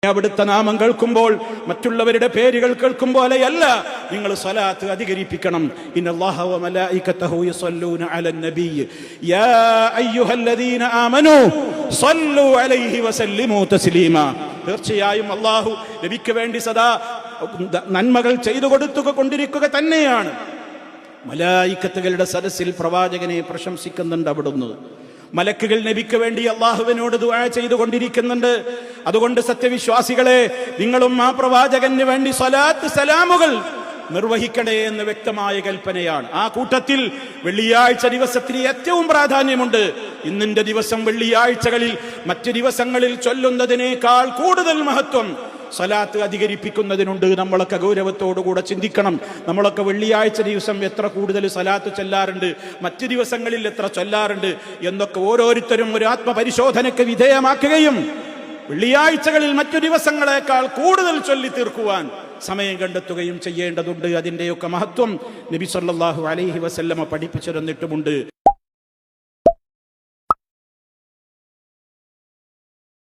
അവിടുത്തെ നാമം കേൾക്കുമ്പോൾ മറ്റുള്ളവരുടെ പേരുകൾ കേൾക്കും പോലെയല്ല നിങ്ങൾ സ്വലാത്ത് അധികരിപ്പിക്കണം. ഇന്നല്ലാഹ വ മലായികതഹു യസല്ലൂന അലൻ നബിയ്യ് യാ അയ്യുഹല്ലദീന ആമനൂ സ്വല്ലു അലൈഹി വസല്ലിമു തസ്ലീമാ. തീർച്ചയായും അല്ലാഹു നബിക്ക് വേണ്ടി സദാ നന്മകൾ ചെയ്തു കൊടുത്തുകൊണ്ടിരിക്കുക തന്നെയാണ്. മലായികത്തുകളുടെ സദസ്സിൽ പ്രവാചകനെ പ്രശംസിക്കുന്നുണ്ട് അവിടുന്ന്. മലക്കുകൾ നബിക്ക് വേണ്ടി അള്ളാഹുവിനോട് ദുആ ചെയ്തുകൊണ്ടിരിക്കുന്നുണ്ട്. അതുകൊണ്ട് സത്യവിശ്വാസികളെ, നിങ്ങളും ആ പ്രവാചകന് വേണ്ടി സ്വലാത്ത് സലാമുകൾ നിർവഹിക്കണേ എന്ന് വ്യക്തമായ കൽപ്പനയാണ്. ആ കൂട്ടത്തിൽ വെള്ളിയാഴ്ച ദിവസത്തിന് ഏറ്റവും പ്രാധാന്യമുണ്ട്. ഇന്നിന്റെ ദിവസം വെള്ളിയാഴ്ചകളിൽ മറ്റു ദിവസങ്ങളിൽ ചൊല്ലുന്നതിനേക്കാൾ കൂടുതൽ മഹത്വം സ്വലാത്ത് അധികരിപ്പിക്കുന്നതിനുണ്ട്. നമ്മളൊക്കെ ഗൗരവത്തോടുകൂടെ ചിന്തിക്കണം. നമ്മളൊക്കെ വെള്ളിയാഴ്ച ദിവസം എത്ര കൂടുതൽ സ്വലാത്ത് ചൊല്ലാറുണ്ട്, മറ്റു ദിവസങ്ങളിൽ എത്ര ചൊല്ലാറുണ്ട് എന്നൊക്കെ ഓരോരുത്തരും ഒരു ആത്മപരിശോധനയ്ക്ക് വിധേയമാക്കുകയും വെള്ളിയാഴ്ചകളിൽ മറ്റു ദിവസങ്ങളെക്കാൾ കൂടുതൽ ചൊല്ലി തീർക്കുവാൻ സമയം കണ്ടെത്തുകയും ചെയ്യേണ്ടതുണ്ട്. അതിൻ്റെയൊക്കെ മഹത്വം നബി സല്ലല്ലാഹു അലൈഹി വസല്ലമ പഠിപ്പിച്ചു തന്നിട്ടുമുണ്ട്.